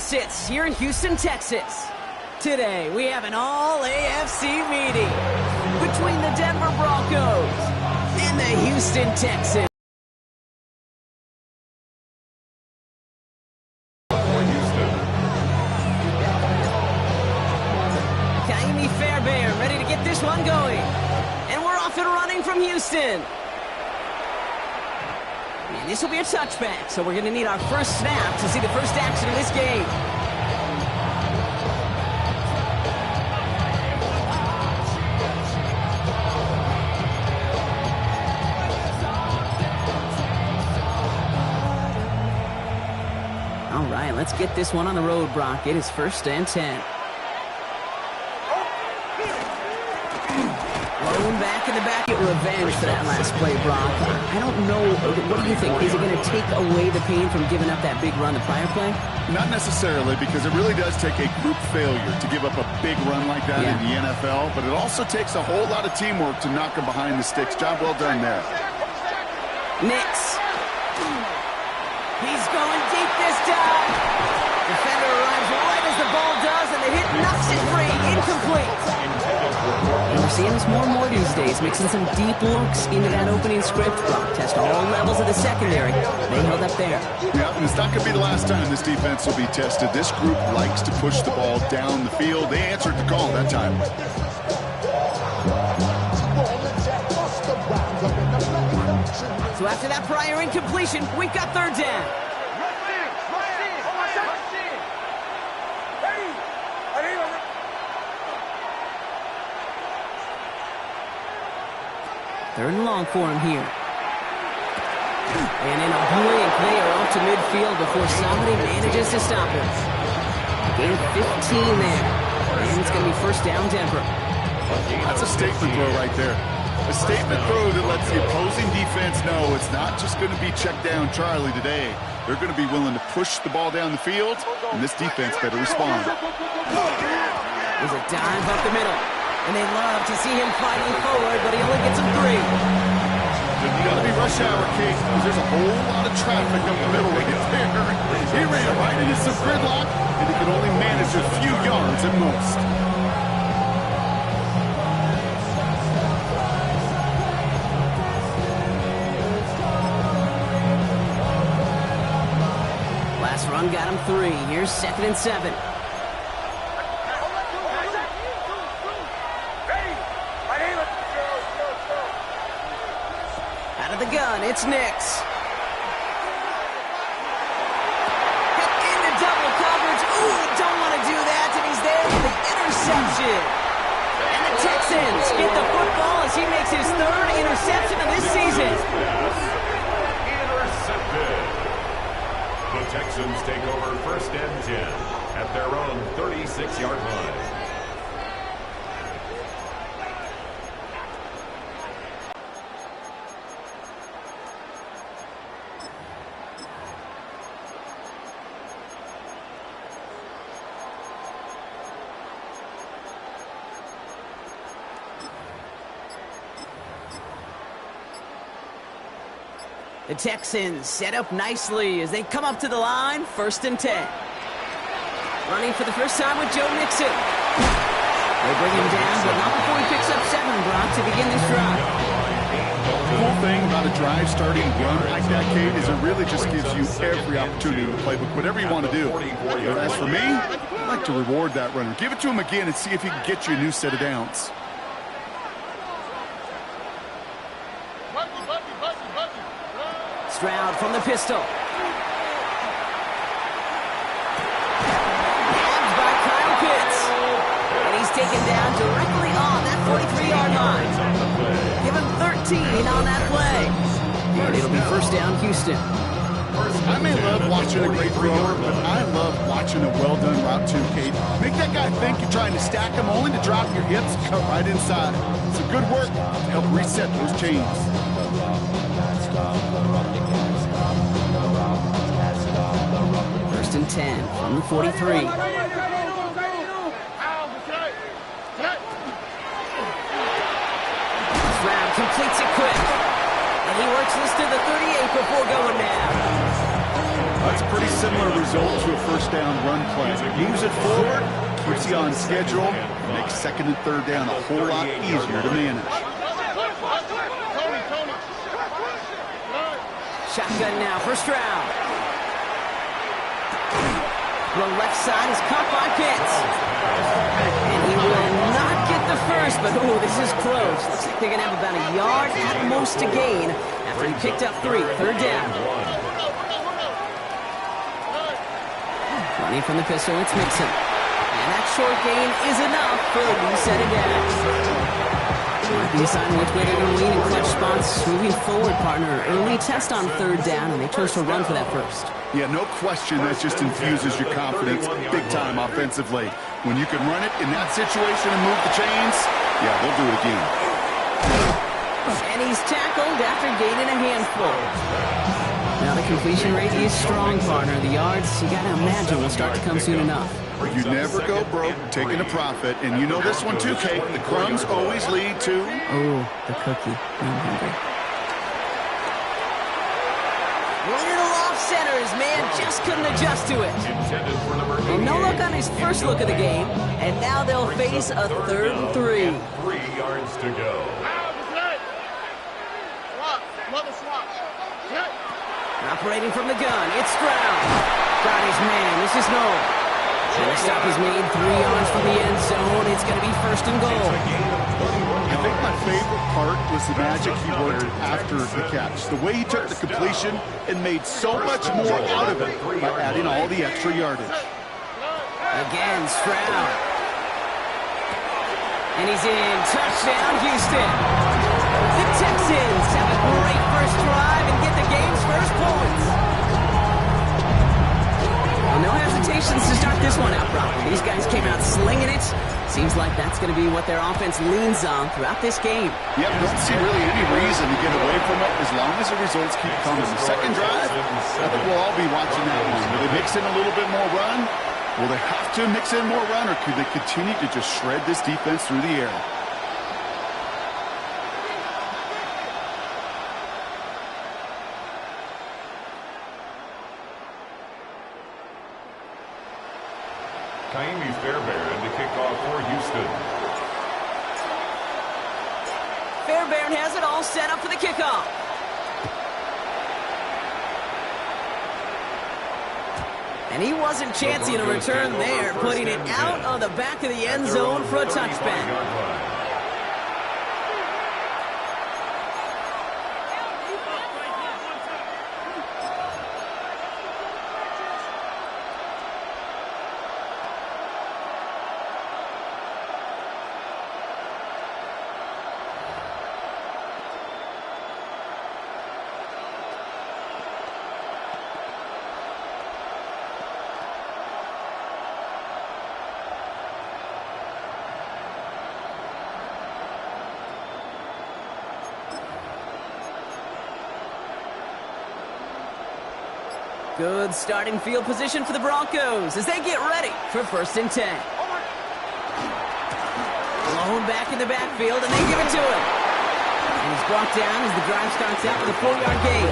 sits here in Houston, Texas. Today, we have an all-AFC meeting between the Denver Broncos and the Houston Texans. Kaimi Fairbairn ready to get this one going. And we're off and running from Houston. And this will be a touchback, so we're going to need our first snap to see the first action of this game. All right, let's get this one on the road, Brock. It is 1st and 10. Back in the back, get revenge for that last play, Brock. I don't know. What do you think? Is it going to take away the pain from giving up that big run the prior play? Not necessarily, because it really does take a group failure to give up a big run like that in the NFL, but it also takes a whole lot of teamwork to knock them behind the sticks. Job well done there. Nix. He's going deep this time. Defender arrives right as the ball does, and the hit knocks it free. Incomplete. And we're seeing this more and more these days, mixing some deep looks into that opening script. Brock test all levels of the secondary. They held up there. Yeah, and it's not going to be the last time this defense will be tested. This group likes to push the ball down the field. They answered the call that time. So after that prior incompletion, we've got 3rd down. Third and long for him here. And in a blink, they are off to midfield before somebody manages to stop him. Gain 15 there. And it's going to be 1st down, Denver. That's a statement throw right there. A statement throw that lets the opposing defense know it's not just going to be check down Charlie today. They're going to be willing to push the ball down the field, and this defense better respond. There's a dive up the middle. And they love to see him fighting forward, but he only gets him 3. You got to be rush hour, Kate, because there's a whole lot of traffic up the middle when he gets there. He ran right into some gridlock, and he could only manage a few yards at most. Last run got him 3. Here's 2nd and 7. The gun, it's Nix. Hit into double coverage. Ooh, don't want to do that, and he's there for the interception. And the Texans get the football as he makes his 3rd interception of this season. Intercepted. The Texans take over 1st and 10 at their own 36-yard line. The Texans set up nicely as they come up to the line, 1st and 10. Running for the first time with Joe Mixon. They bring him down, but not before he picks up 7, Brock, to begin this drive. The whole thing about a drive starting run like that, Kate, is it really just gives you every opportunity to play with whatever you want to do. But as for me, I'd like to reward that runner. Give it to him again and see if he can get you a new set of downs. Stroud from the pistol. Grabbed by Kyle Pitts. And he's taken down directly on that 43-yard line. Give him 13 on that play. And it'll be 1st down, Houston. I may love watching a great thrower, but I love watching a well-done route too, Kate. Make that guy think you're trying to stack him only to drop your hips and cut right inside. It's a good work to help reset those chains. 1st and 10 from the 43. Stroud completes it quick. And he works this to the 38 before going down. That's a pretty similar result to a first down run play. Moves it forward, keeps you on schedule, makes second and third down a whole lot easier to manage. Shotgun now, first round. The left side is caught by Pitts. And he will not get the first, but oh, this is close. Looks like they're going to have about a yard at most to gain after he picked up 3. Third down. Running from the pistol, it's Mixon. And that short gain is enough for a reset of downs. Might be deciding which way they're going to lean in clutch spots. Moving forward, partner. Early test on third down, and they chose to run for that first. Yeah, no question that just infuses your confidence big time offensively. When you can run it in that situation and move the chains, yeah, they'll do it again. And he's tackled after gaining a handful. Now the completion rate is strong, partner. The yards, you got to imagine, will start to come soon enough. You never go broke taking a profit, and you know this one too, Kate. The crumbs always lead to... Oh, the cookie. I'm hungry. Little off center, his man just couldn't adjust to it. Well, no look on his first look of the game, and now they'll face a 3rd and 3. 3 yards to go. Operating from the gun, it's Stroud. Got his man, this is Noel. And the stop is made 3 yards from the end zone. It's going to be 1st and goal. I think my favorite part was the magic he worked after the catch. The way he took the completion and made so much more out of it by adding all the extra yardage. Again, Stroud. And he's in. Touchdown, Houston. The Texans have a great first drive and get the game's first points. Well, no hesitations to start this one out properly. These guys came out slinging it. Seems like that's going to be what their offense leans on throughout this game. Yep, don't see really any reason to get away from it as long as the results keep coming. The second drive, I think we'll all be watching that one. Will they mix in a little bit more run? Will they have to mix in more run, or could they continue to just shred this defense through the air? Kaimi Fairbairn to kick off for Houston. Fairbairn has it all set up for the kickoff. And he wasn't chancing a return there, putting it out on the back of the end zone for a touchback. 'Good starting field position for the Broncos as they get ready for 1st and 10. Blown back in the backfield, and they give it to him. And he's brought down as the drive starts out with a 4-yard gain.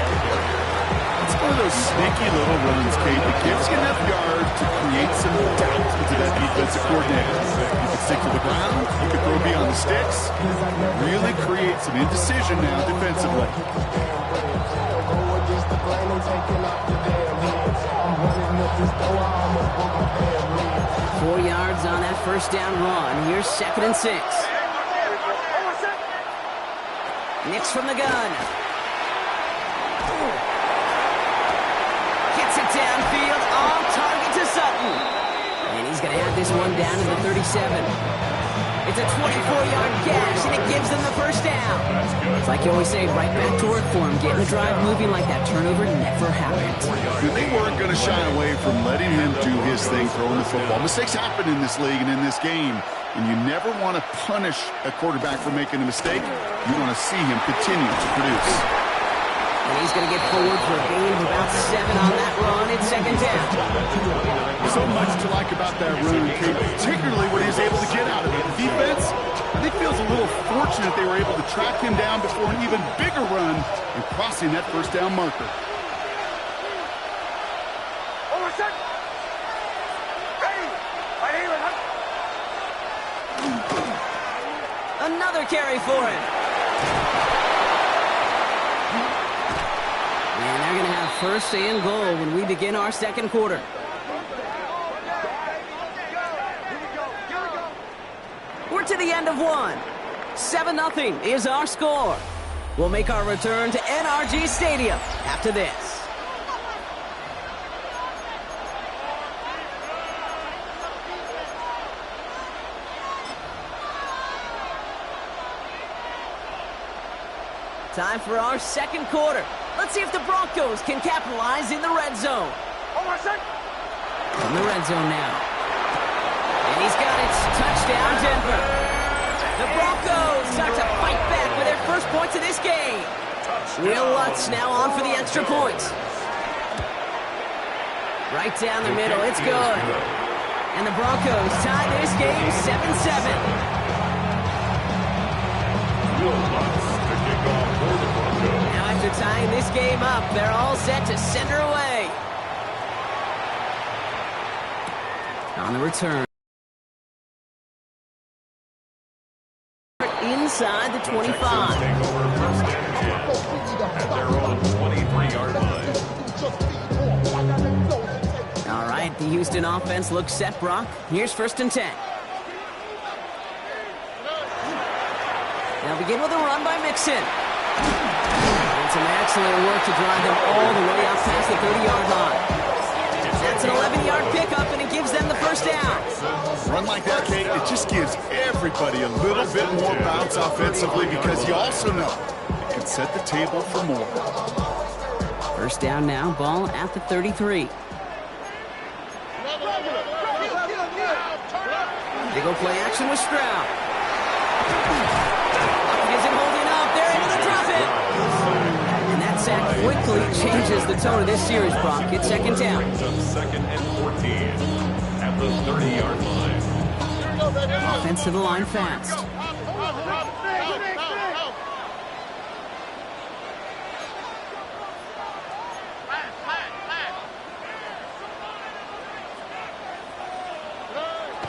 It's one of those sneaky little runs, Kate, that gives you enough yards to create some doubt into that defensive coordinator. You can stick to the ground, you can throw beyond the sticks, really create some indecision now defensively. 4 yards on that first down run. Here's 2nd and 6. Nix from the gun. Gets it downfield, on target to Sutton. And he's going to have this one down to the 37. It's a 24-yard gash, and it gives them the first down. It's like you always say, right back to work for him. Getting the drive moving like that turnover never happened. They weren't going to shy away from letting him do his thing, throwing the football. Mistakes happen in this league and in this game, and you never want to punish a quarterback for making a mistake. You want to see him continue to produce. And he's going to get forward for a gain of about 7 on that run. It's 2nd down. So much to like about that run, Kate, particularly what he was able to get out of it. The defense, I think, feels a little fortunate they were able to track him down before an even bigger run and crossing that first down marker. Another carry for him. And they're going to have first and goal when we begin our second quarter. We're to the end of one. 7-0 is our score. We'll make our return to NRG Stadium after this. Time for our second quarter. Let's see if the Broncos can capitalize in the red zone. In the red zone now. And he's got it. Touchdown, Denver. The Broncos start to fight back with their first points of this game. Will Lutz now on for the extra point. Right down the middle. It's good. And the Broncos tie this game 7-7. Now after tying this game up, they're all set to send her away. On the return. Inside the 25. Take over first and 10 at their own 23-yard line. All right, the Houston offense looks set, Brock. Here's first and 10. They'll begin with a run by Mixon. And some excellent work to drive them all the way out past the 30-yard line. That's an 11-yard pickup, and it gives them the first down. Run like that, Kate, it just gives everybody a little bit more bounce offensively because you also know it can set the table for more. First down now, ball at the 33. They go play action with Stroud. Isn't holding up. They're able to drop it. And that sack quickly changes the tone of this series, Brock. It's second down. Second and 14 at the 30-yard line. Offense to the line fast.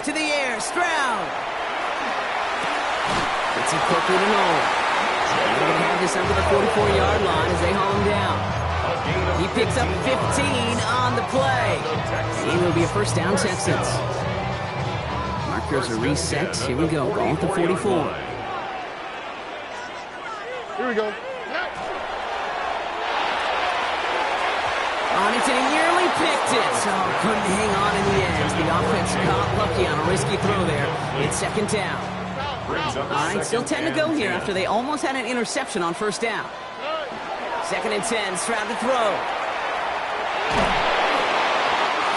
To the air, Stroud. Gets it quickly to Noel. They're going to have this under the 44-yard line as they haul him down. He picks up 15 on the play. It will be a first down, Texans. Markers are reset. Here we go. Ball at the 44. Here we go. On it, and he nearly picked it. So couldn't hang on in the end. The offense got lucky on a risky throw there. It's second down. All right, still 10 to go here after they almost had an interception on first down. Second and 10, Stroud to throw.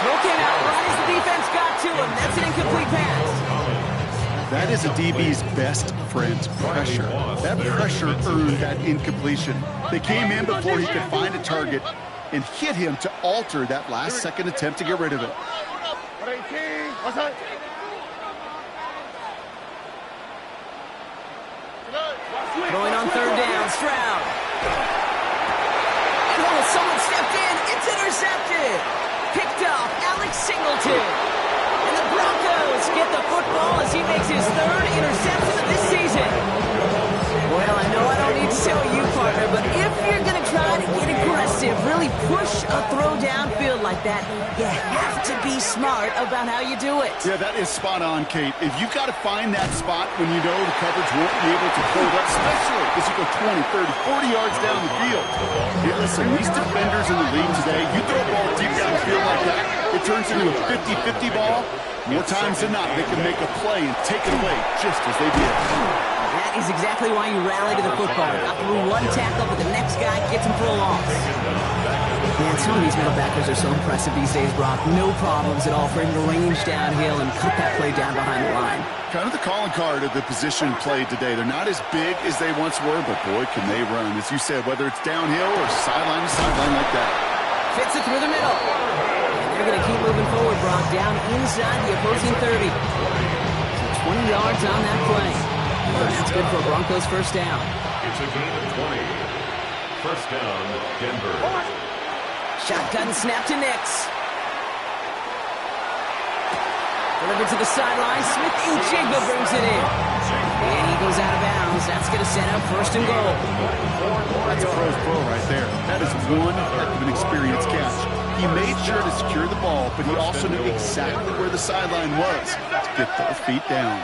Throw came out right as the defense got to him. That's an incomplete pass. That is a DB's best friend, pressure. That pressure earned that incompletion. They came in before he could find a target and hit him to alter that last-second attempt to get rid of it. Throwing on third down, Stroud. And someone stepped in. It's intercepted. Picked off Alex Singleton. And the Broncos get the football as he makes his third interception of this season. Well, I know I don't need to tell you, partner, but if you're going to try to get aggressive, really push a throw downfield like that, you have to be smart about how you do it. Yeah, that is spot on, Kate. If you've got to find that spot when you know the coverage won't be able to hold up, especially as you go 20, 30, 40 yards down the field. Hey, listen, these defenders in the league today, you throw a ball deep down the field like that, it turns into a 50-50 ball. More times than not, they can make a play and take it away just as they did. That is exactly why you rally to the football. Got through one tackle, but the next guy gets him for a loss. Man, some of these middle backers are so impressive these days, Brock. No problems at all for him to range downhill and cut that play down behind the line. Kind of the calling card of the position played today. They're not as big as they once were, but boy, can they run. As you said, whether it's downhill or sideline to sideline like that. Fits it through the middle. And they're going to keep moving forward, Brock, down inside the opposing 30. So 20 yards on that play. That's good for Broncos first down. It's a gain of 20. First down, Denver. Shotgun snap to Nix. Delivered to the sideline. Smith-Njigba brings it in. And he goes out of bounds. That's going to set up first and goal. That's a pro's pro right there. That is one heck of an experienced catch. He made sure to secure the ball, but he also knew exactly where the sideline was to get those feet down.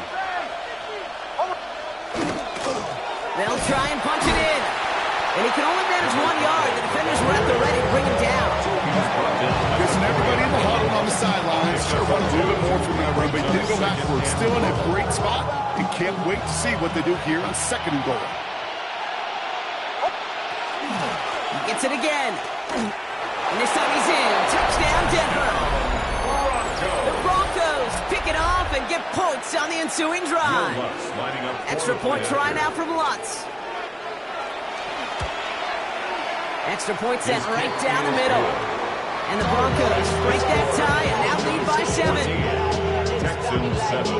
They'll try and punch it in. And he can only manage 1 yard. The defenders were at the ready to bring him down. Listen, everybody in the huddle on the sidelines should have run a little bit more from that run, but he didn't go backwards. Still in a great spot, and can't wait to see what they do here on second and goal. He gets it again. And this time he's in. Touchdown, Denver. The Broncos pick it off and get points on the ensuing drive. Extra point try now from Lutz. Extra point sent right down the middle. And the Broncos break that tie and now lead by 7. Texans 7.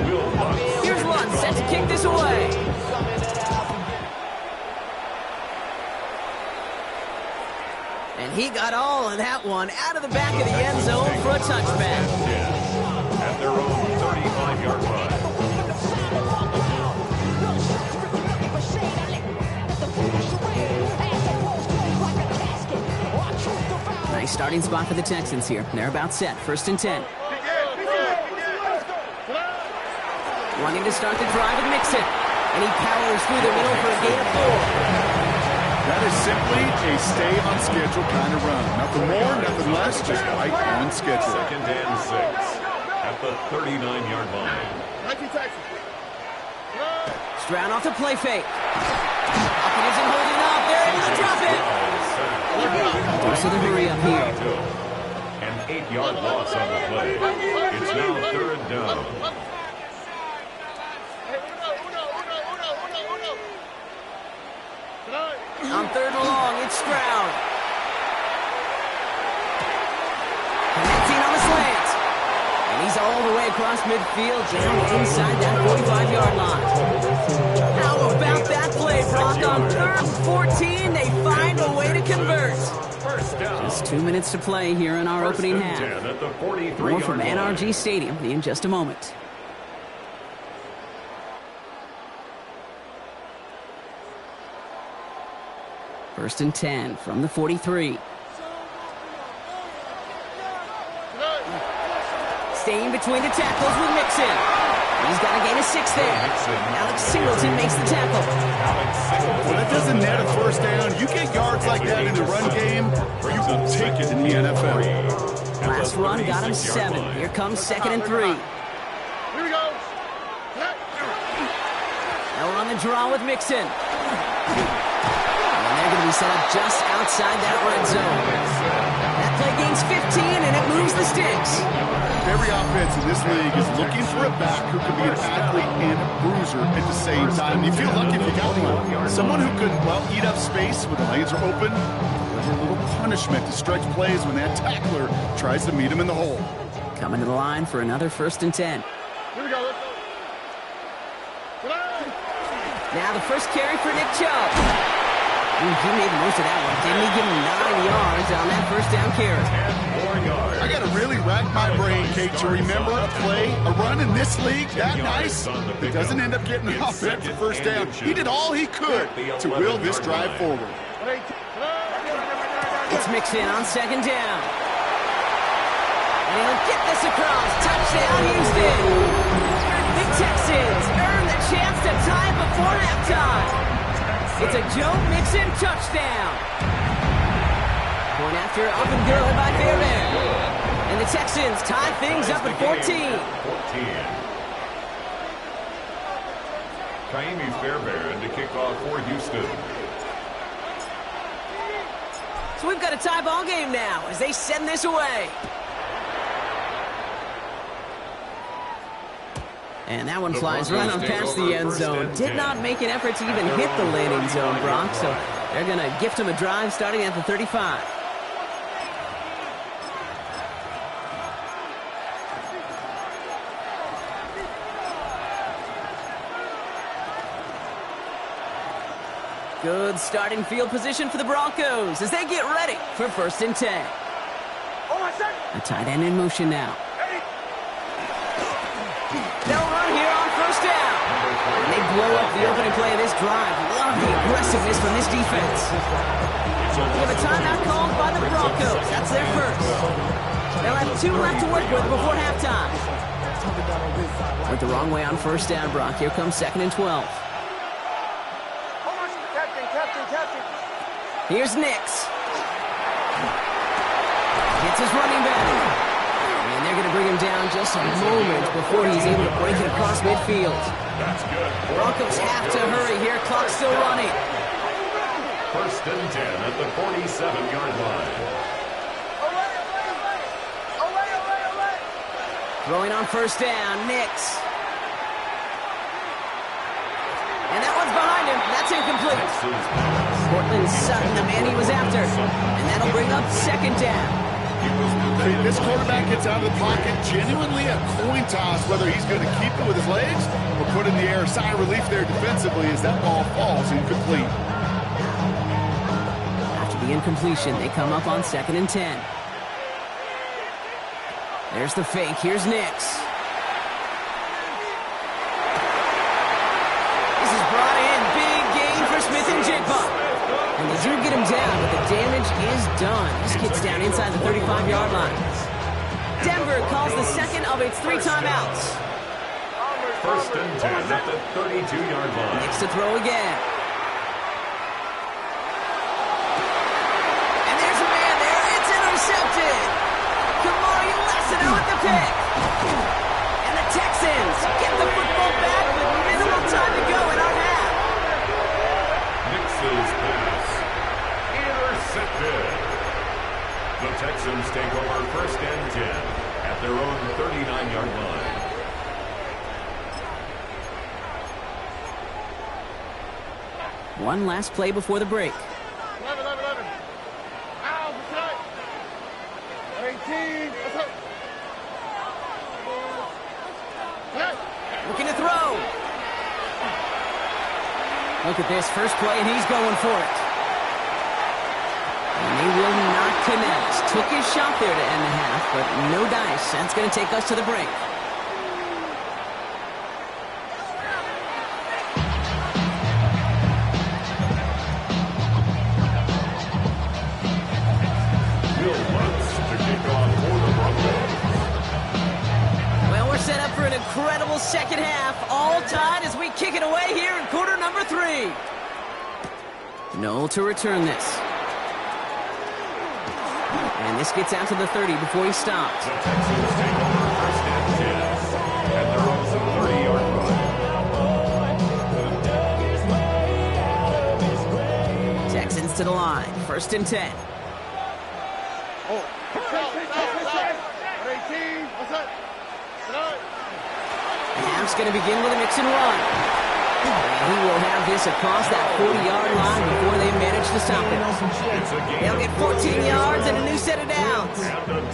Will Lutz. Here's Lutz set to kick this away. And he got all of that one out of the back of the end zone for a touchback. At their own 35-yard line. Nice starting spot for the Texans here. They're about set. First and 10. Running to start the drive with Mixon. And he powers through the middle for a gain of 4. That is simply a stay-on-schedule kind of run. Nothing more, nothing less, just right on schedule. Second and 6 at the 39-yard line. Stroud off the play fake. Hopkins isn't holding up. They're able to drop it. Dose of the hurry up here. An 8-yard loss on the play. It's now third down. On third and long, it's Stroud. Connecting on the slant. And he's all the way across midfield, down inside that 45-yard line. How about that play, Brock? On third and 14, they find a way to convert. Just 2 minutes to play here in our opening half. More from NRG Stadium in just a moment. First and 10 from the 43. Staying between the tackles with Mixon. He's got a gain of 6 there. Alex Singleton makes the tackle. Well, that doesn't net a first down. You get yards like that in the run game, you will take it in the NFL. Last run got him 7. Here comes second and 3. Here we go. Now on the draw with Mixon. And they're going to be set up just outside that red zone. That play gains 15, and it moves the sticks. Every offense in this league is looking for a back who can be an athlete and a bruiser at the same time. You feel lucky if you got one. Someone who could, well, eat up space when the lanes are open, deliver a little punishment to stretch plays when that tackler tries to meet him in the hole. Coming to the line for another first and 10. Here we go. Let's go. Now the first carry for Nick Chubb. He made the most of that one. Didn't he give him 9 yards on that first down carry? I got to really rack my brain, Kate, to remember a play, a run in this league that nice that doesn't end up getting the offense a first down. He did all he could to will this drive forward. It's Mixon on second down. And he'll get this across. Touchdown, Houston. The Texans earn the chance to tie before halftime. It's a Joe Mixon touchdown. Point after up and good by Fairbairn. And the Texans tie things up at 14. Kaimi Fairbairn to kick off for Houston. So we've got a tie ball game now as they send this away. And that one flies right on past the end zone. Did not make an effort to even hit the landing zone, Brock. So they're going to gift him a drive starting at the 35. Good starting field position for the Broncos as they get ready for first and 10. A tight end in motion now. They'll run here on first down. And they blow up the opening play of this drive. Love the aggressiveness from this defense. We have a timeout called by the Broncos. That's their first. They'll have 2 left to work with before halftime. Went the wrong way on first down, Brock. Here comes 2nd and 12. Captain. Here's Nix. Gets his running back. And they're going to bring him down just a moment before he's able to break it across midfield. That's good. Broncos have to hurry here. Clock's still running. 1st and 10 at the 47-yard line. Throwing on first down, Nix. And that one's behind him. That's incomplete. Cortland Sutton, the man he was after. And that'll bring up 2nd down. This quarterback gets out of the pocket, genuinely a coin toss, whether he's going to keep it with his legs or put in the air. Sigh of relief there defensively as that ball falls incomplete. After the incompletion, they come up on 2nd and 10. There's the fake. Here's Nix. This is brought in. Big gain for Smith and Jigba. And they do get him down, but the damage is done. This kid's down inside the 35-yard line. Denver calls the second of its 3 timeouts. 1st and 10 at the 32-yard line. Nix to throw again. And there's a man there. It's intercepted. Kamari Lassiter with the pick. And the Texans get the football back with minimal time to go in our half. Nix's pass. Intercepted. The Texans take over 1st and 10 at their own 39-yard line. One last play before the break. 11. Ow, what's that? 18. What's up? Looking to throw. Look at this first play, and he's going for it. And they will not connect. Took his shot there to end the half, but no dice. That's going to take us to the break. Will Lutz to kick off for the Broncos. Well, we're set up for an incredible second half. All tied as we kick it away here in quarter number 3. Noel to return this. And this gets out to the 30 before he stops. The Texans take over 1st and 10 at their own 30-yard line. Texans to the line. 1st and 10. Oh. 18. What's up? The half's going to begin with a mix and run. And he will have this across that 40-yard line before they manage to stop it. They'll get 14 yards and a new set of downs.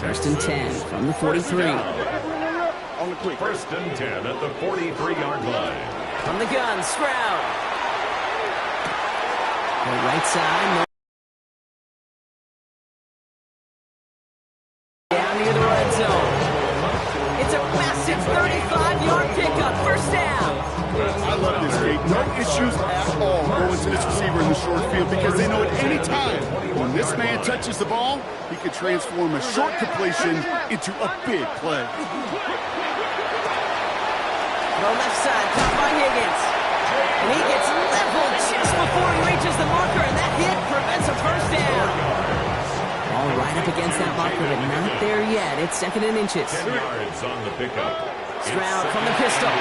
1st and 10 from the 43. On the quick. 1st and 10 at the 43-yard line. From the gun, Stroud. The right side. Down near the red zone. It's a massive 35-yard pickup. 1st down. I love this game. No issues at all going to this receiver in the short field because they know at any time when this man touches the ball, he can transform a short completion into a big play. Throw left side, caught by Higgins. And he gets leveled just before he reaches the marker, and that hit prevents a 1st down. All right up against that marker, but not there yet. It's 2nd and inches. 10 yards on the pickup. Stroud from the pistol.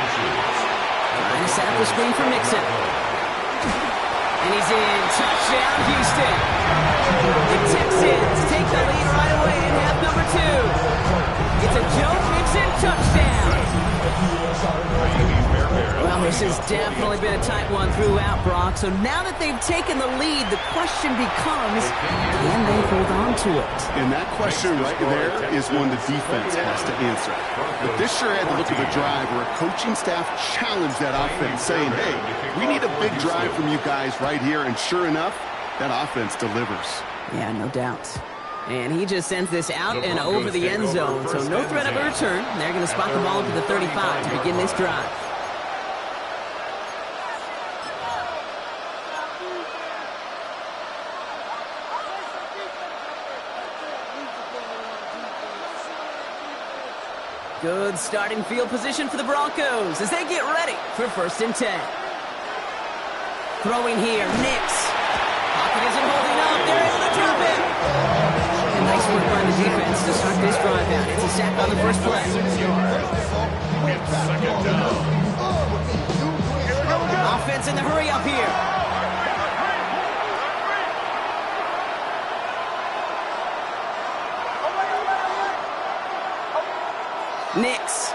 Trying to set up the screen for Mixon. And he's in. Touchdown, Houston. The Texans take the lead right away in half number 2. It's a Joe Mixon touchdown. Well, this has definitely been a tight one throughout, Brock. So now that they've taken the lead, the question becomes, can they hold on to it? And that question right there is one the defense has to answer. But this sure had the look of a drive where a coaching staff challenged that offense, saying, hey, we need a big drive from you guys right here. And sure enough, that offense delivers. Yeah, no doubt. And he just sends this out and over the end zone, so no threat of a return. They're going to spot the ball up to the 35 to begin this drive. Good starting field position for the Broncos as they get ready for 1st and 10. Throwing here, Nix. Pocket isn't holding up. They're able to drop it. And nice work by the defense to start this drive out. It's a sack on the first play. 6 yards. It's 2nd down. Offense in the hurry up here. Nix.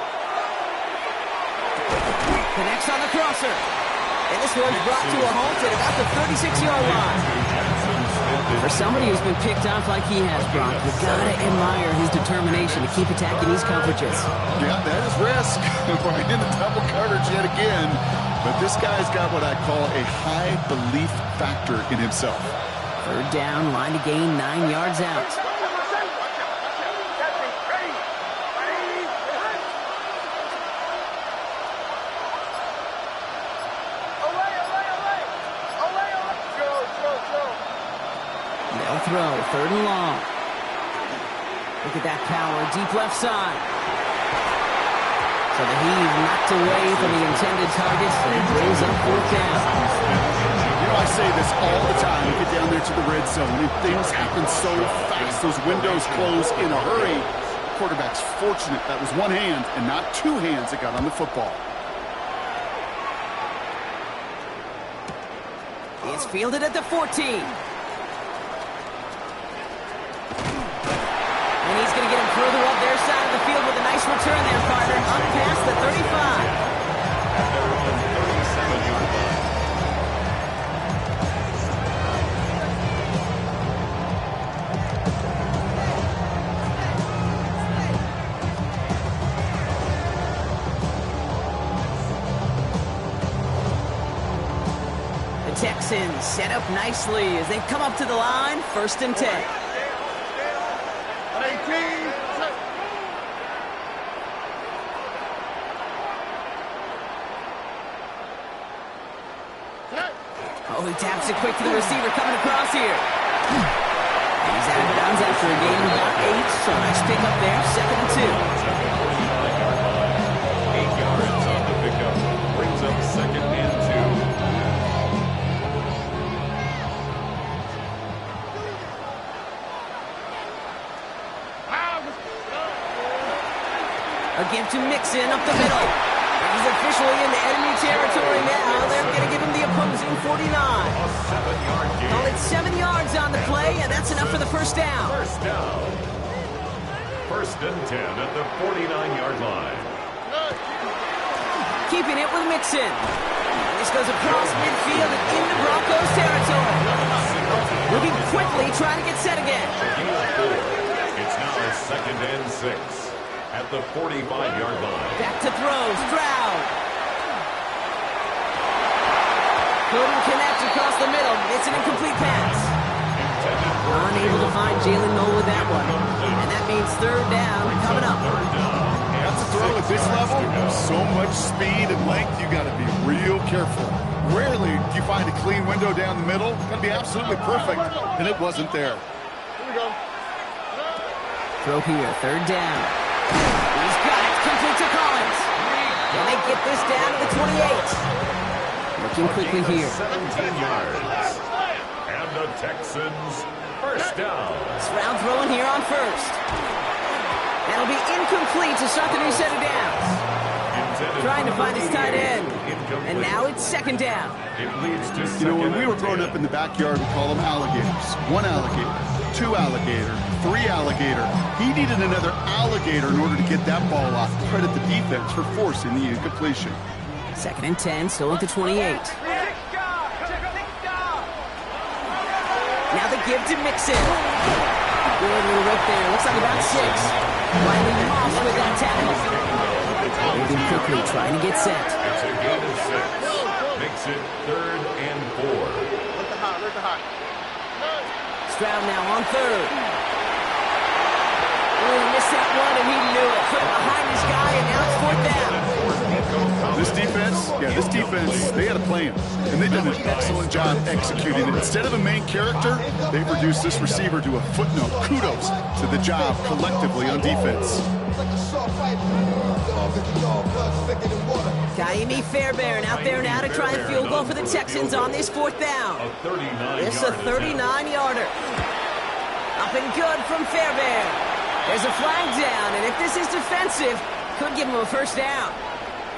Connects on the crosser. And this one's brought to a halt at about the 36-yard line. For somebody who's been picked off like he has, Brock, you gotta admire his determination to keep attacking these coverages. Yeah, that is risk. Right into double coverage yet again. But this guy's got what I call a high belief factor in himself. 3rd down, line to gain 9 yards out. They'll throw, 3rd and long. Look at that power, deep left side. So the heave knocked away from the intended targets, and it brings up 4th down. You know, I say this all the time. You get down there to the red zone, and things happen so fast. Those windows close in a hurry. Quarterback's fortunate that was one hand and not 2 hands that got on the football. It's fielded at the 14. And he's going to get him further up their side of the field with a nice return there, partner. Up past the 35. At their own 37-yard line. The Texans set up nicely as they come up to the line, 1st and 10. 18. Oh, he taps it quick to the receiver coming across here. And he's out of bounds after a gain of about 8, so nice pick up there, 2nd and 2. 8 yards on the pickup. Brings up 2nd and 2. A give to Mixon up the middle. He's officially into enemy territory now. They're going to give him the opposing 49. A 7-yard gain. Well, it's 7 yards on the play, and that's enough for the 1st down. 1st down. 1st and 10 at the 49-yard line. Keeping it with Mixon. This goes across midfield and into Broncos territory. Moving quickly, trying to get set again. It's now 2nd and 6 at the 45-yard line. Back to throw, Stroud. Couldn't connect across the middle. It's an incomplete pass. Unable to find Jalen Noel with that one. And that means 3rd down coming up. That's a throw at this level. So much speed and length, you got to be real careful. Rarely do you find a clean window down the middle. Got to be absolutely perfect, and it wasn't there. Here we go. Throw here, 3rd down. He's got it, complete to Collins. And they get this down to the 28. Looking quickly here. 17 yards. And the Texans 1st down. Stroud throwing here on 1st. That'll be incomplete to start the new set of downs. Trying to find his tight end. And now it's 2nd down. It leads to 2nd. You know, when we were growing up in the backyard, we call them alligators. 1 alligator, 2 alligator, 3 alligator. He needed another alligator in order to get that ball off. Credit the defense for forcing the incompletion. 2nd and 10, still at the 28. Now the give to Mixon. Good little rip there. Looks like about 6. Riley Moss with that tackle. Moving quickly, trying to get set. It's a gain of 6. Makes it 3rd and 4. Let the hot. Stroud now on 3rd. Oh, he missed that one, and he knew it. Put it behind his guy, and now it's 4th down. This defense, they had a plan, and they did an excellent job executing it. Instead of a main character, they reduced this receiver to a footnote. Kudos to the job collectively on defense. Kaimi Fairbairn out there now to try and field goal for the Texans on this 4th down. This is a 39-yarder. Up and good from Fairbairn. There's a flag down, and if this is defensive, could give him a 1st down.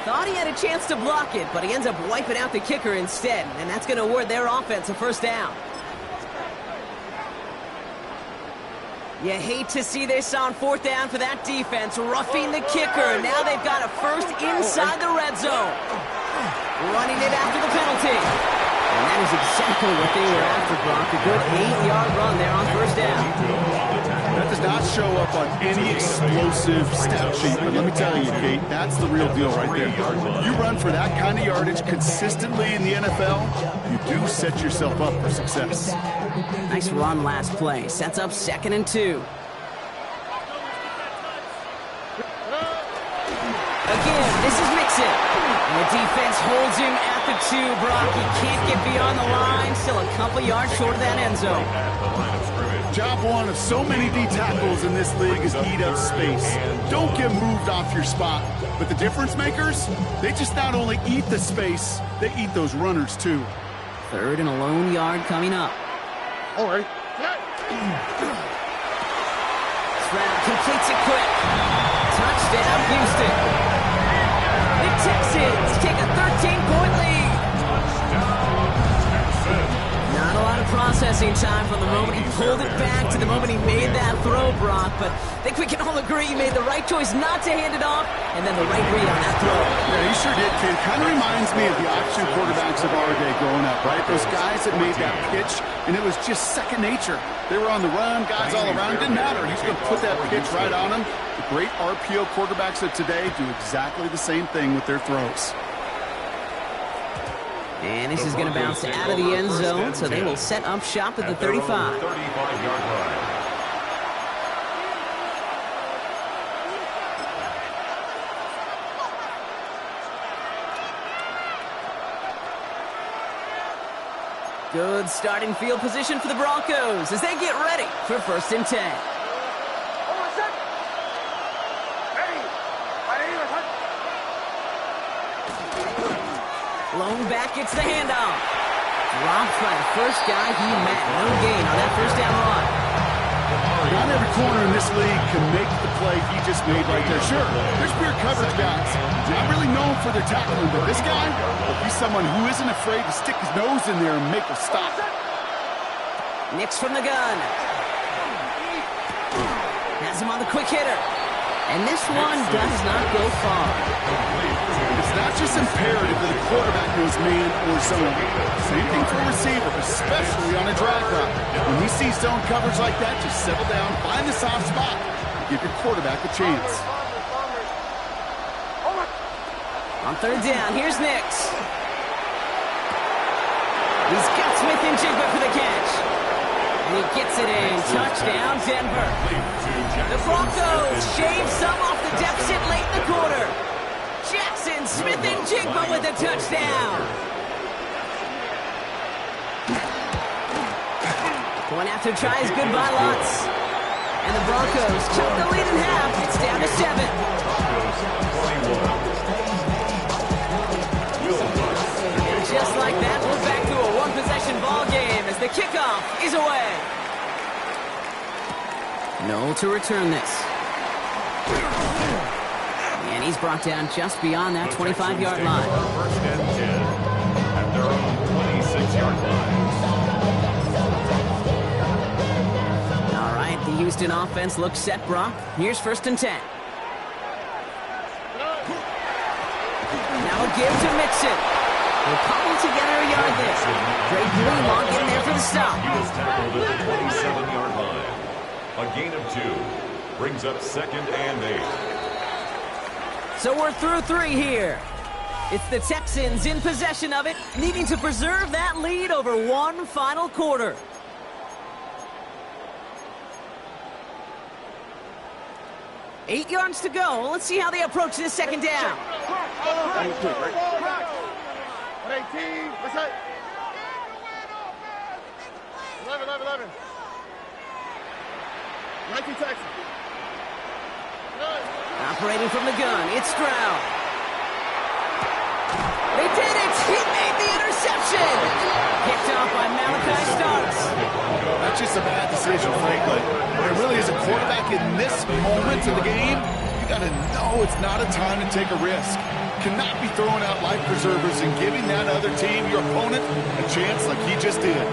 Thought he had a chance to block it, but he ends up wiping out the kicker instead, and that's going to award their offense a 1st down. You hate to see this on 4th down for that defense, roughing the kicker. Now they've got a 1st inside the red zone. Running it after the penalty. And that is exactly what they were after, Brock. A good 8-yard run there on 1st down. That does not show up on any explosive stat sheet, but let me tell you, Kate, that's the real deal right there. You run for that kind of yardage consistently in the NFL, you do set yourself up for success. Nice run last play. Sets up 2nd and 2. Again, this is Mixon. And the defense holds him at the 2, Brock. He can't get beyond the line. Still a couple yards short of that end zone. Job one of so many D tackles in this league is eat up space. Don't get moved off your spot. But the difference makers, they just not only eat the space, they eat those runners too. 3rd and a lone yard coming up. All right. Stroud completes it quick. Touchdown, Houston. The Texans take a 13-point lead. Not a lot of processing time from the moment he pulled it back to the moment he made that throw, Brock. But I think we can all agree he made the right choice not to hand it off, and then the right read on that throw. Yeah, he sure did, kid. Kind of reminds me of the option quarterbacks of our day growing up, right? Those guys that made that pitch, and it was just second nature. They were on the run, guys all around. It didn't matter. He's going to put that pitch right on them. The great RPO quarterbacks of today do exactly the same thing with their throws. And this is going to bounce out of the end zone, so they will set up shop at the 35. 35-yard line. Good starting field position for the Broncos as they get ready for 1st and 10. Lone back gets the handoff. Dropped by the first guy he met. No gain on that 1st down run. Not every corner in this league can make the play he just made right there. Sure, there's pure coverage guys. Not really known for their tackling, but this guy, he's someone who isn't afraid to stick his nose in there and make a stop. Nix from the gun. Has him on the quick hitter. And this one does not go far. It's not just imperative that a quarterback knows man or zone. Same thing for a receiver, especially on a drag route. When he sees zone coverage like that, just settle down, find the soft spot, and give your quarterback a chance. On 3rd down, here's Nix. He's got Smith and Jigba for the catch. And he gets it in. Touchdown, Denver. The Broncos shave some off the deficit late in the quarter. Jackson Smith and Jigba with a touchdown. Going after tries goodbye lots. And the Broncos cut the lead in half. It's down to 7. And just like that, we're back to a one-possession ball game as the kickoff is away. No to return this. And he's brought down just beyond that 25-yard line. 1st and 10 at their own 26-yard line. All right, the Houston offense looks set, Brock. Here's 1st and 10. Now a give to Mixon. They'll cobble together a yard there. Great Greenlaw getting there for the stop. He was tackled at the 27-yard line. A gain of 2 brings up 2nd and 8. So we're through 3 here. It's the Texans in possession of it, needing to preserve that lead over one final quarter. Eight yards to go. Let's see how they approach this 2nd down. 18. What's that? 11. 19 Texans. Operating from the gun, it's Stroud. They did it! He made the interception! Picked off by Malachi Starks. That's just a bad decision, frankly. There really is a quarterback in this moment of the game. You got to know it's not a time to take a risk. Cannot be throwing out life preservers and giving that other team, your opponent, a chance like he just did.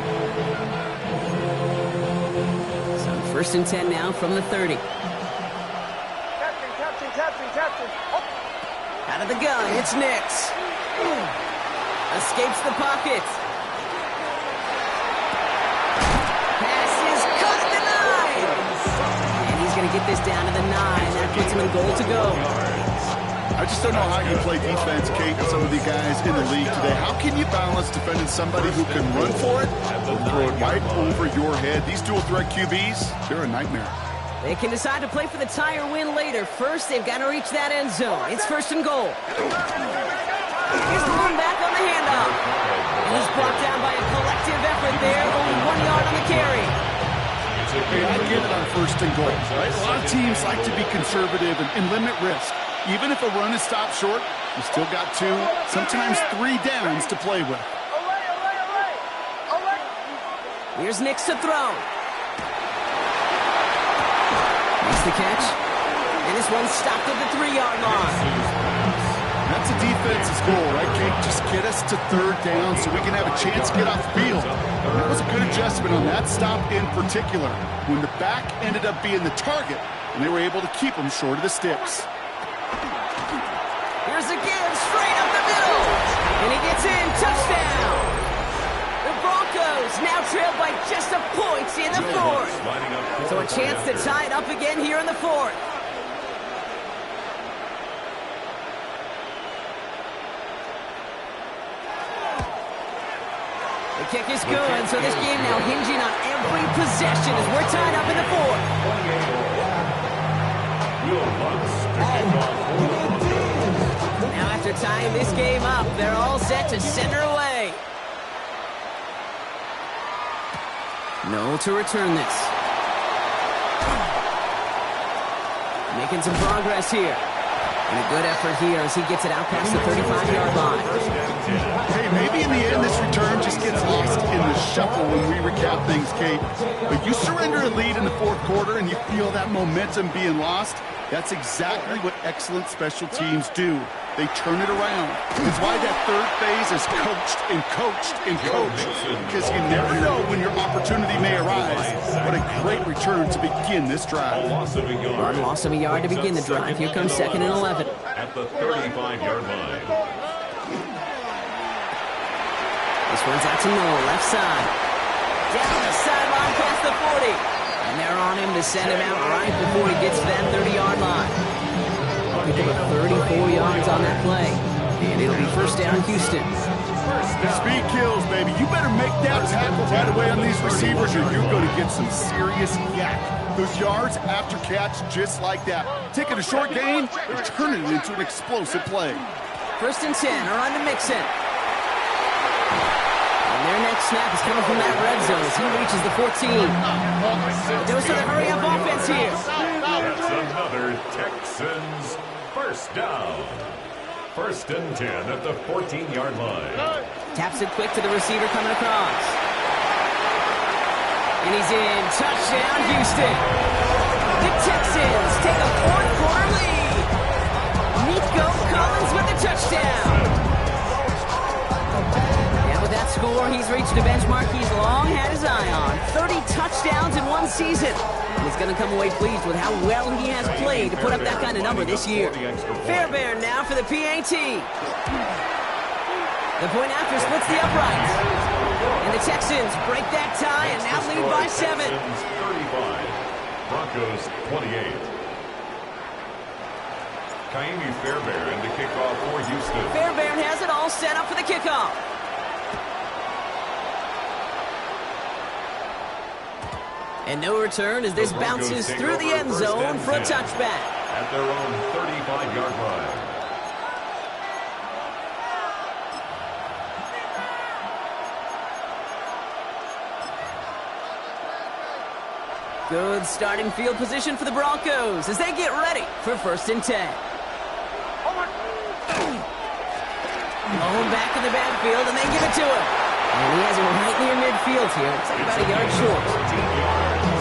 So 1st and 10 now from the 30. Captain. Oh. Out of the gun, it's Nix. Escapes the pocket. Pass is cut at the 9. And he's going to get this down to the 9. That puts him in goal to go. I just don't know how you play defense, Kate, with some of the guys in the league today. How can you balance defending somebody who can run for it or throw it right over your head? These dual threat QBs, they're a nightmare. They can decide to play for the tie or win later. First, they've got to reach that end zone. It's 1st and goal. Here's Bloom back on the handoff. And he's brought down by a collective effort there. Only 1 yard on the carry. Hey, I get it on 1st and goal, right? A lot of teams like to be conservative and limit risk. Even if a run is stopped short, you still got 2, sometimes 3 downs to play with. Here's Nix to throw. Makes the catch. And this one's stopped at the 3-yard line. That's a defense's goal, right, Kate? Just get us to 3rd down so we can have a chance to get off the field. That was a good adjustment on that stop in particular, when the back ended up being the target, and they were able to keep him short of the sticks. Here's again, straight up the middle. And he gets in, touchdown. The Broncos now trail by just a point in the 4th. So a chance to tie it up again here in the 4th. The kick is good, so this game now hinging on every possession as we're tied up in the 4th. Now after tying this game up, they're all set to send her away. No to return this. Making some progress here. And a good effort here as he gets it out past the 35-yard line. Hey, maybe in the end this return just gets lost in the shuffle when we recap things, Kate. But you surrender a lead in the 4th quarter and you feel that momentum being lost. That's exactly what excellent special teams do. They turn it around. It's why that 3rd phase is coached and coached and coached. Because you never know when your opportunity may arise. What a great return to begin this drive. One loss of a yard to begin the drive. Here comes 2nd and 11. At the 35-yard line. This one's out to Noel, left side. Down the sideline past the 40. And they're on him to send him out right before he gets to that 30-yard line. Pick up 34 yards on that play. And it'll be 1st down Houston. Speed kills, baby. You better make that tackle right away on these receivers or you're going to get some serious yak. Those yards after catch just like that. Taking a short gain and turning it into an explosive play. 1st and 10, around to Mixon. And their next snap is coming from that red zone as he reaches the 14. Those are the hurry-up offense here. That's another Texans 1st down. 1st and 10 at the 14-yard line. Taps it quick to the receiver coming across. And he's in. Touchdown, Houston. The Texans take a 4th quarter lead. Nico Collins with the touchdown. And with that score, he's reached a benchmark he's long had his eye on. 30 touchdowns in one season. And he's going to come away pleased with how well he has played to put up that kind of number this year. Fairbairn now for the PAT. The point after splits the uprights. And the Texans break that tie and now lead by 7. 35, Broncos 28. Kaimi Fairbairn to kick off for Houston. Fairbairn has it all set up for the kickoff. And no return as this bounces through the end zone for a touchback. At their own 35-yard line. Good starting field position for the Broncos as they get ready for 1st and 10. Going back in the backfield, and they give it to him. And he has him right near midfield here. It's like about a yard short.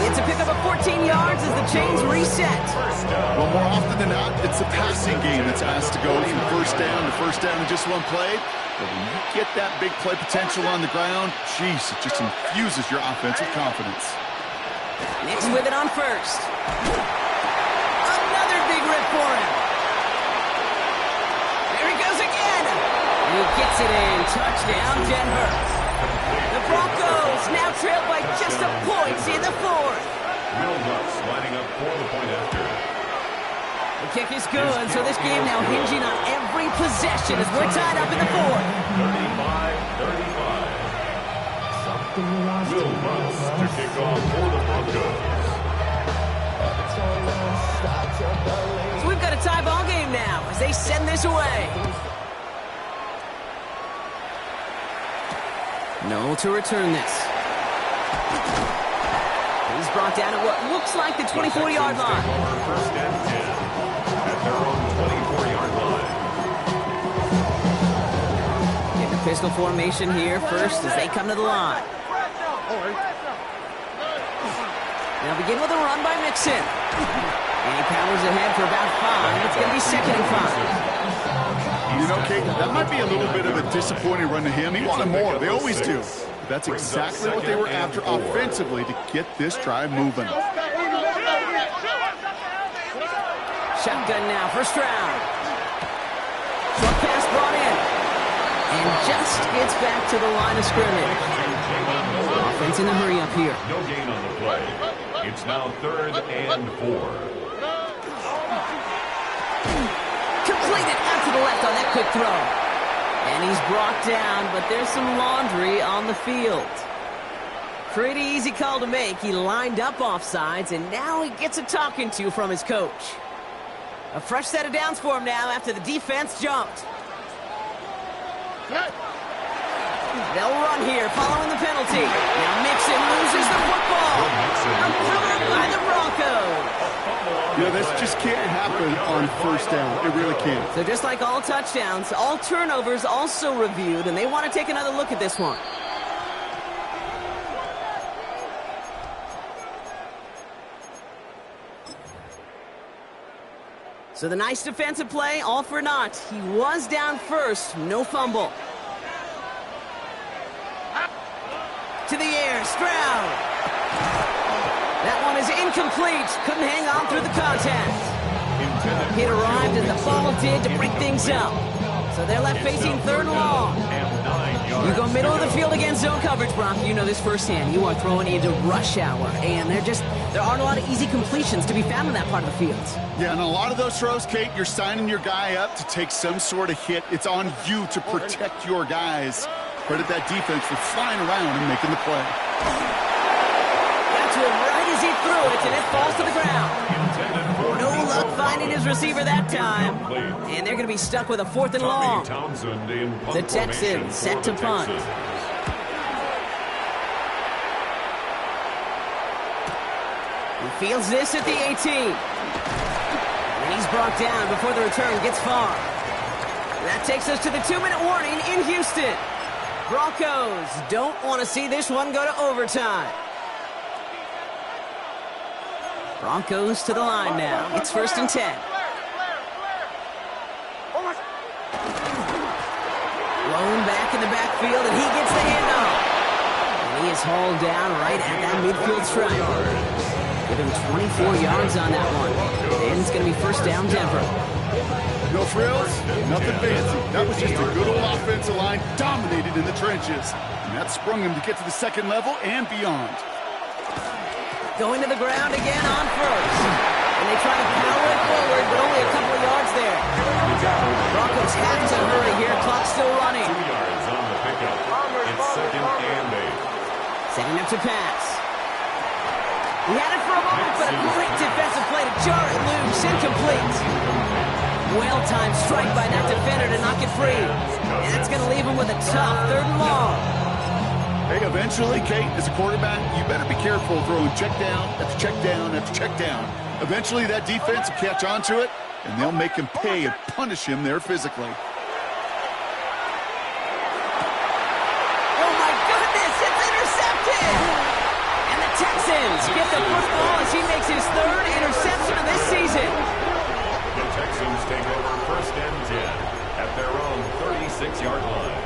It's a pickup of 14 yards as the chains reset. Well, more often than not, it's a passing game that's asked to go from first down in just one play. But when you get that big play potential on the ground, geez, it just infuses your offensive confidence. Nix with it on 1st. Another big rip for him. There he goes again. He gets it in. Touchdown, Denver. The Broncos now trail by just a point in the 4th. Will Lutz lining up for the point after. The kick is good, so this game now hinging on every possession as we're tied up in the 4th. 35-35. Will Lutz to kick off for the Broncos. So we've got a tie ball game now as they send this away. No to return this. He's brought down at what looks like the 24-yard line. 1st and 10 at their own 24-yard line. In the pistol formation here first as they come to the line. Now begin with a run by Mixon. And he powers ahead for about 5. It's going to be 2nd and 5. You know, Kate, that might be a little bit of a disappointing run to him. He wanted more. They always do. But that's exactly what they were after offensively to get this drive moving. Shotgun now, 1st round. Short pass brought in. And just gets back to the line of scrimmage. Offense in a hurry up here. No gain on the play. It's now 3rd and 4. Completed out to the left on that quick throw. And he's brought down, but there's some laundry on the field. Pretty easy call to make. He lined up offsides, and now he gets a talking to from his coach. A fresh set of downs for him now after the defense jumped. They'll run here following the penalty. Now Mixon loses the football. Recovered by the Broncos. You know, this just can't happen on 1st down. It really can't. So just like all touchdowns, all turnovers also reviewed, and they want to take another look at this one. So the nice defensive play, all for naught. He was down first, no fumble. To the air, Stroud. That one is incomplete. Couldn't hang on through the contact. Hit arrived and the ball did to break things up. So they're left facing 3rd and long. You go middle of the field against zone coverage, Brock. You know this firsthand. You are throwing into rush hour. And there aren't a lot of easy completions to be found in that part of the field. Yeah, and a lot of those throws, Kate, you're signing your guy up to take some sort of hit. It's on you to protect your guys. Credit that defense for flying around and making the play. Got to him right as he threw it, and it falls to the ground. No luck finding his receiver that time. And they're going to be stuck with a 4th and long. The Texans set to punt. He fields this at the 18. And he's brought down before the return gets far. That takes us to the 2-minute warning in Houston. Broncos don't want to see this one go to overtime. Broncos to the line now. It's 1st and 10. Blown back in the backfield, and he gets the handoff. And he is hauled down right at that midfield stripe. Give him 24 yards on that one. And it's going to be 1st down, Denver. No frills, nothing fancy. That was just a good old offensive line dominated in the trenches. And that sprung him to get to the 2nd level and beyond. Going to the ground again on 1st. And they try to power it forward, but only a couple of yards there. Broncos have to hurry here. Clock still running. 2 yards on the pickup. It's 2nd and 8. Setting up to pass. He had it for a moment, but a great defensive play to jar it loose. Incomplete. Well-timed strike by that. that defender to knock it free. And that's going to leave him with a tough 3rd and long. Hey, eventually, Kate, as a quarterback, you better be careful throwing check down after check down after check down. Eventually, that defense will catch on to it, and they'll make him pay and punish him there physically. Oh, my goodness, it's intercepted! And the Texans get the football as he makes his third interception of this season. The Texans take over 1st and 10 at their own 36-yard line.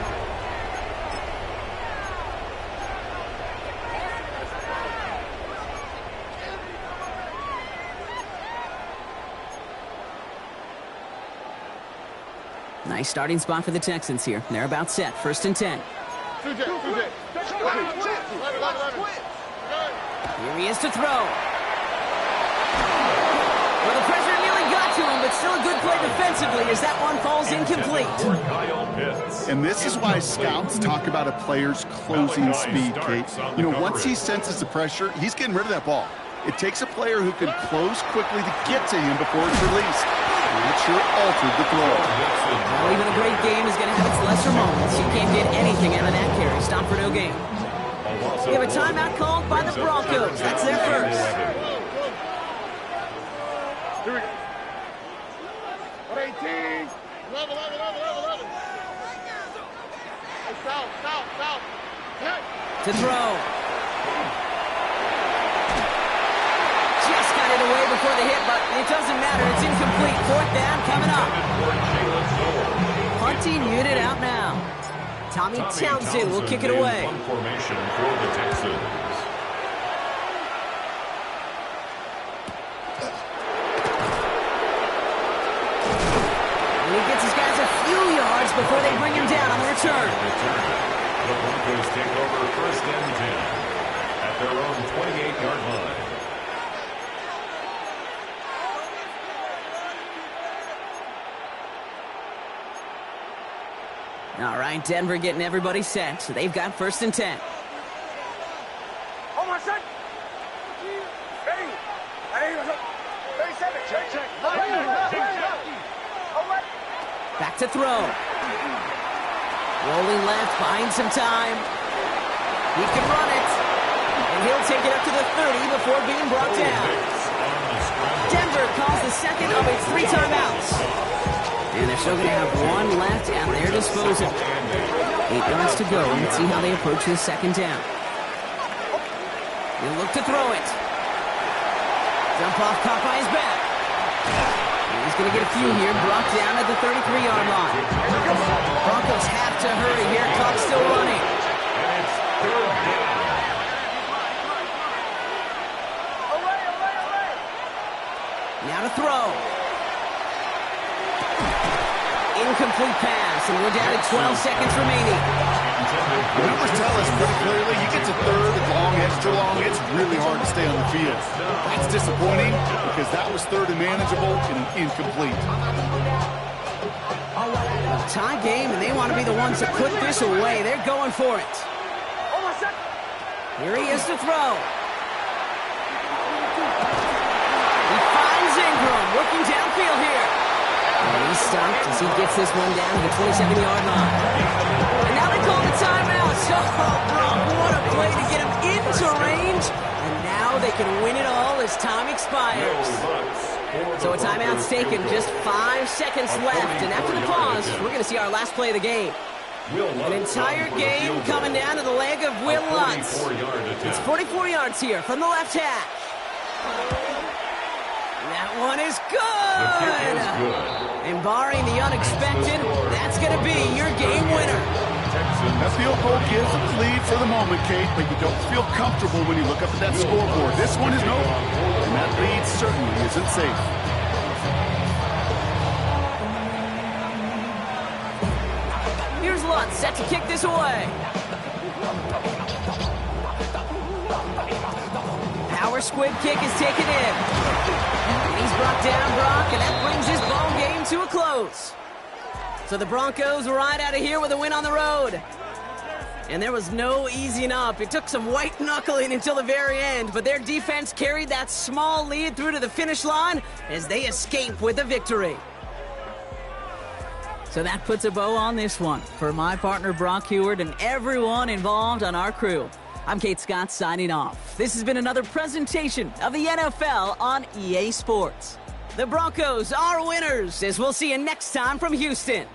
Nice starting spot for the Texans here. They're about set. 1st and 10. Here he is to throw. Well, the pressure nearly got to him, but still a good play defensively as that one falls incomplete. And this is why scouts talk about a player's closing speed, Kate. You know, once he senses the pressure, he's getting rid of that ball. It takes a player who can close quickly to get to him before it's released. And it sure altered the throw. Well, even a great game is going to have its lesser moments. You can't get anything out of that carry. Stop for no gain. We have a timeout called by the Broncos. That's their first. Here we go. 118. 11. South. To throw. Just got it away before the hit, but it doesn't matter. It's incomplete. 4th down coming up. Punting unit out now. Tommy Townsend will kick it away. Formation for the Texans. And he gets his guys a few yards before they bring him down on the return. The Broncos take over 1st and 10 at their own 28-yard line. All right, Denver getting everybody set. So they've got 1st and 10. Oh, my son. Ready. 37. Check. Back to throw. Rolling left, buying some time. He can run it. And he'll take it up to the 30 before being brought down. Denver calls the second of its 3 timeouts. And they're still going to have 1 left at their disposal. 8 yards to go. Let's see how they approach this 2nd down. He'll look to throw it. Dump off caught by his back. He's going to get a few here, brought down at the 33-yard line. Broncos have to hurry here. Clock still running. Now to throw. Incomplete pass, and we're down to 12 seconds remaining. The numbers tell us pretty clearly, you get to 3rd and long, extra long, it's really hard to stay on the field. That's disappointing because that was 3rd and manageable and an incomplete. Tie game, and they want to be the ones to put this away. They're going for it. Here he is to throw. He finds Ingram, working downfield here. And he's stopped as he gets this one down to the 27-yard line. And now they call the timeout. Oh, Brock, what a play to get him into range. And now they can win it all as time expires. So a timeout's taken, just 5 seconds left. And after the pause, we're going to see our last play of the game. An entire game coming down to the leg of Will Lutz. It's 44 yards here from the left hash. That one is good. And barring the unexpected, that's going to be your game winner. That field goal gives them the lead for the moment, Kate, but you don't feel comfortable when you look up at that scoreboard. This one is over, and that lead certainly isn't safe. Here's Lutz set to kick this away. Power squib kick is taken in. And he's brought down, Brock, and that brings this ball game to a close. So the Broncos ride out of here with a win on the road. And there was no easing up. It took some white knuckling until the very end, but their defense carried that small lead through to the finish line as they escape with a victory. So that puts a bow on this one. For my partner Brock Heward and everyone involved on our crew, I'm Kate Scott signing off. This has been another presentation of the NFL on EA Sports. The Broncos are winners, as we'll see you next time from Houston.